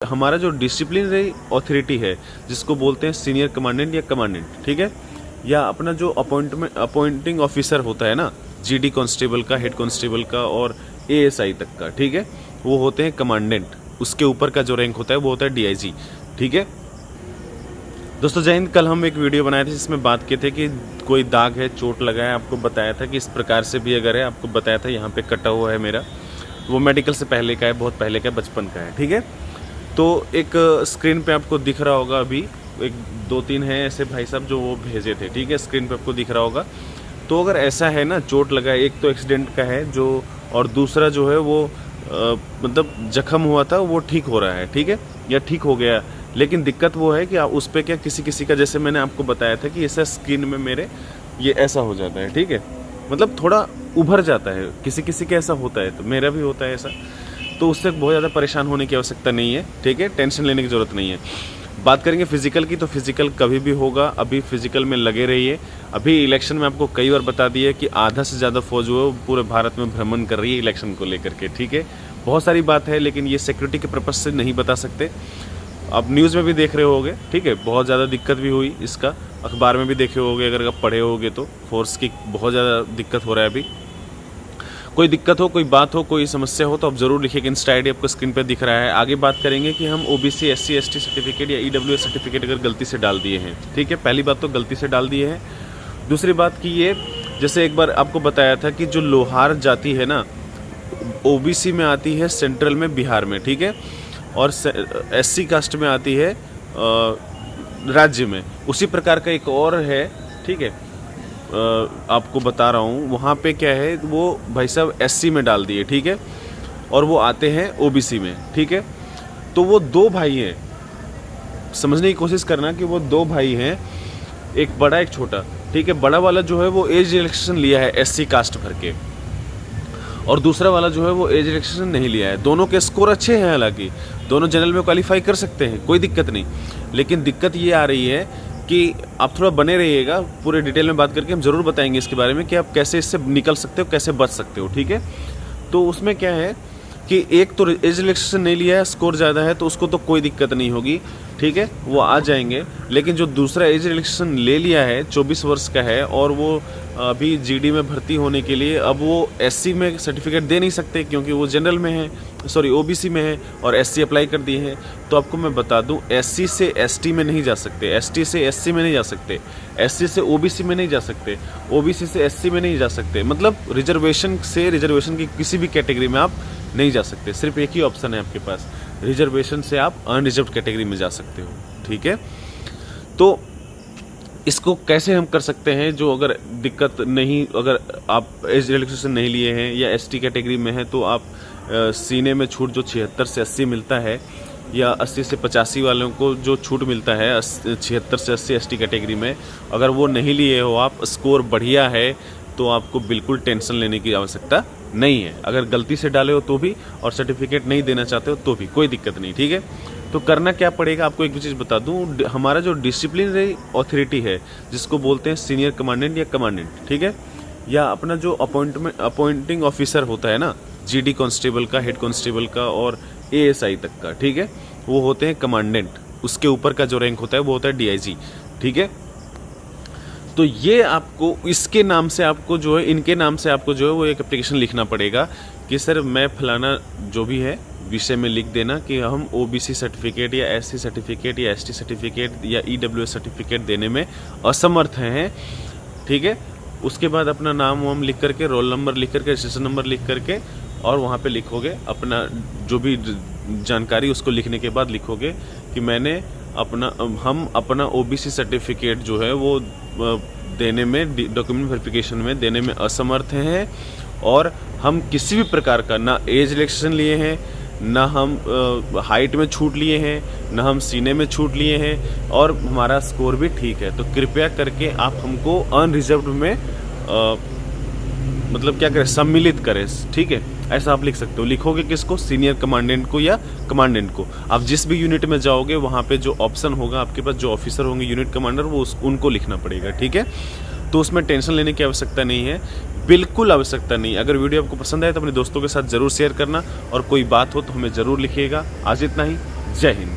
हमारा जो disciplinary authority है जिसको बोलते हैं सीनियर कमांडेंट या कमांडेंट, ठीक है, या अपना जो अपॉइंटिंग ऑफिसर होता है ना, जीडी कांस्टेबल का, हेड कांस्टेबल का और एएसआई तक का, ठीक है, वो होते हैं कमांडेंट। उसके ऊपर का जो रैंक होता है वो होता है डीआईजी, ठीक है। दोस्तों जय हिंद। कल हम एक वीडियो बनाए थे जिसमें बात किए थे कि कोई दाग है, चोट लगा है, आपको बताया था कि इस प्रकार से भी अगर है, आपको बताया था यहाँ पे कटा हुआ है मेरा, वो मेडिकल से पहले का है, बहुत पहले का, बचपन का है, ठीक है। तो एक स्क्रीन पे आपको दिख रहा होगा, अभी एक दो तीन हैं ऐसे भाई साहब जो वो भेजे थे, ठीक है, स्क्रीन पे आपको दिख रहा होगा। तो अगर ऐसा है ना, चोट लगा है, एक तो एक्सीडेंट का है जो, और दूसरा जो है वो मतलब जख्म हुआ था वो ठीक हो रहा है, ठीक है, या ठीक हो गया। लेकिन दिक्कत वो है कि आप उस पर क्या किसी किसी का, जैसे मैंने आपको बताया था कि ऐसा स्किन में मेरे ये ऐसा हो जाता है, ठीक है, मतलब थोड़ा उभर जाता है, किसी किसी का ऐसा होता है, तो मेरा भी होता है ऐसा। तो उससे बहुत ज़्यादा परेशान होने की आवश्यकता नहीं है, ठीक है, टेंशन लेने की ज़रूरत नहीं है। बात करेंगे फिजिकल की, तो फिजिकल कभी भी होगा, अभी फिजिकल में लगे रहिए। अभी इलेक्शन में आपको कई बार बता दिया कि आधा से ज़्यादा फौज जो है वो पूरे भारत में भ्रमण कर रही है इलेक्शन को लेकर के, ठीक है। बहुत सारी बात है, लेकिन ये सिक्योरिटी के पर्पज़ से नहीं बता सकते। आप न्यूज़ में भी देख रहे होगे, ठीक है, बहुत ज़्यादा दिक्कत भी हुई इसका, अखबार में भी देखे होगे, अगर आप पढ़े होगे तो फोर्स की बहुत ज़्यादा दिक्कत हो रहा है अभी। कोई दिक्कत हो, कोई बात हो, कोई समस्या हो तो आप ज़रूर लिखिएगा। इंस्टा आईडी आपको स्क्रीन पर दिख रहा है। आगे बात करेंगे कि हम ओबीसी, एससी, एसटी सर्टिफिकेट या ईडब्ल्यूएस सर्टिफिकेट अगर गलती से डाल दिए हैं, ठीक है, पहली बात तो गलती से डाल दिए हैं। दूसरी बात कि ये, जैसे एक बार आपको बताया था कि जो लोहार जाति है ना, ओबीसी में आती है सेंट्रल में, बिहार में, ठीक है, और एससी कास्ट में आती है राज्य में। उसी प्रकार का एक और है, ठीक है, आपको बता रहा हूँ, वहाँ पे क्या है, वो भाई साहब एससी में डाल दिए, ठीक है, और वो आते हैं ओबीसी में, ठीक है। तो वो दो भाई हैं, समझने की कोशिश करना कि वो दो भाई हैं, एक बड़ा एक छोटा, ठीक है। बड़ा वाला जो है वो एज रिलैक्सेशन लिया है एससी कास्ट भर के, और दूसरा वाला जो है वो एज रिलैक्सेशन नहीं लिया है। दोनों के स्कोर अच्छे हैं, हालांकि दोनों जनरल में क्वालिफाई कर सकते हैं, कोई दिक्कत नहीं। लेकिन दिक्कत ये आ रही है कि आप थोड़ा बने रहिएगा, पूरे डिटेल में बात करके हम ज़रूर बताएंगे इसके बारे में कि आप कैसे इससे निकल सकते हो, कैसे बच सकते हो, ठीक है। तो उसमें क्या है कि एक तो एज रिलैक्सेशन नहीं लिया है, स्कोर ज़्यादा है, तो उसको तो कोई दिक्कत नहीं होगी, ठीक है, वो आ जाएंगे। लेकिन जो दूसरा एज रिलैक्सेशन ले लिया है, 24 वर्ष का है, और वो अभी जीडी में भर्ती होने के लिए, अब वो एससी में सर्टिफिकेट दे नहीं सकते क्योंकि वो जनरल में है, सॉरी ओबीसी में है, और एससी अप्लाई कर दिए हैं। तो आपको मैं बता दूं, एससी से एसटी में नहीं जा सकते, एसटी से एससी में नहीं जा सकते, एससी से ओबीसी में नहीं जा सकते, ओबीसी से एससी में नहीं जा सकते, मतलब रिजर्वेशन से रिजर्वेशन की किसी भी कैटेगरी में आप नहीं जा सकते। सिर्फ एक ही ऑप्शन है आपके पास, रिजर्वेशन से आप अनरिजर्व्ड कैटेगरी में जा सकते हो, ठीक है। तो इसको कैसे हम कर सकते हैं, जो अगर दिक्कत नहीं, अगर आप एज रिलैक्सेशन नहीं लिए हैं या एसटी कैटेगरी में हैं, तो आप सीने में छूट जो 76 से 80 मिलता है, या 80 से 85 वालों को जो छूट मिलता है 76 से 80 एसटी कैटेगरी में, अगर वो नहीं लिए हो आप, स्कोर बढ़िया है, तो आपको बिल्कुल टेंशन लेने की आवश्यकता नहीं है। अगर गलती से डाले हो तो भी, और सर्टिफिकेट नहीं देना चाहते हो तो भी कोई दिक्कत नहीं, ठीक है। तो करना क्या पड़ेगा, आपको एक चीज़ बता दूं, हमारा जो डिसिप्लिनरी अथॉरिटी है जिसको बोलते हैं सीनियर कमांडेंट या कमांडेंट, ठीक है, या अपना जो अपॉइंटिंग ऑफिसर होता है ना, जीडी कांस्टेबल का, हेड कांस्टेबल का और एएसआई तक का, ठीक है, वो होते हैं कमांडेंट। उसके ऊपर का जो रैंक होता है वो होता है डीआईजी, ठीक है। तो ये आपको, इसके नाम से आपको जो है, इनके नाम से आपको जो है वो एक एप्लीकेशन लिखना पड़ेगा कि सर मैं फलाना जो भी है विषय में लिख देना कि हम ओबीसी सर्टिफिकेट या एससी सर्टिफिकेट या एसटी सर्टिफिकेट या ईडब्ल्यूएस सर्टिफिकेट देने में असमर्थ हैं, ठीक है। उसके बाद अपना नाम वाम लिख करके, रोल नंबर लिख करके, रजिस्ट्रेशन नंबर लिख करके, और वहाँ पे लिखोगे अपना जो भी जानकारी, उसको लिखने के बाद लिखोगे कि मैंने हम अपना ओबीसी सर्टिफिकेट जो है वो देने में, डॉक्यूमेंट वेरिफिकेशन में देने में असमर्थ हैं, और हम किसी भी प्रकार का ना एज रिलैक्सेशन लिए हैं, ना हम हाइट में छूट लिए हैं, ना हम सीने में छूट लिए हैं, और हमारा स्कोर भी ठीक है। तो कृपया करके आप हमको अनरिजर्व्ड में मतलब क्या करें, सम्मिलित करें, ठीक है, ऐसा आप लिख सकते हो। लिखोगे किसको, सीनियर कमांडेंट को या कमांडेंट को। आप जिस भी यूनिट में जाओगे वहाँ पे जो ऑप्शन होगा आपके पास, जो ऑफिसर होंगे यूनिट कमांडर, वो उनको लिखना पड़ेगा, ठीक है। तो उसमें टेंशन लेने की आवश्यकता नहीं है, बिल्कुल आवश्यकता नहीं। अगर वीडियो आपको पसंद आए तो अपने दोस्तों के साथ ज़रूर शेयर करना, और कोई बात हो तो हमें ज़रूर लिखिएगा। आज इतना ही। जय हिंद।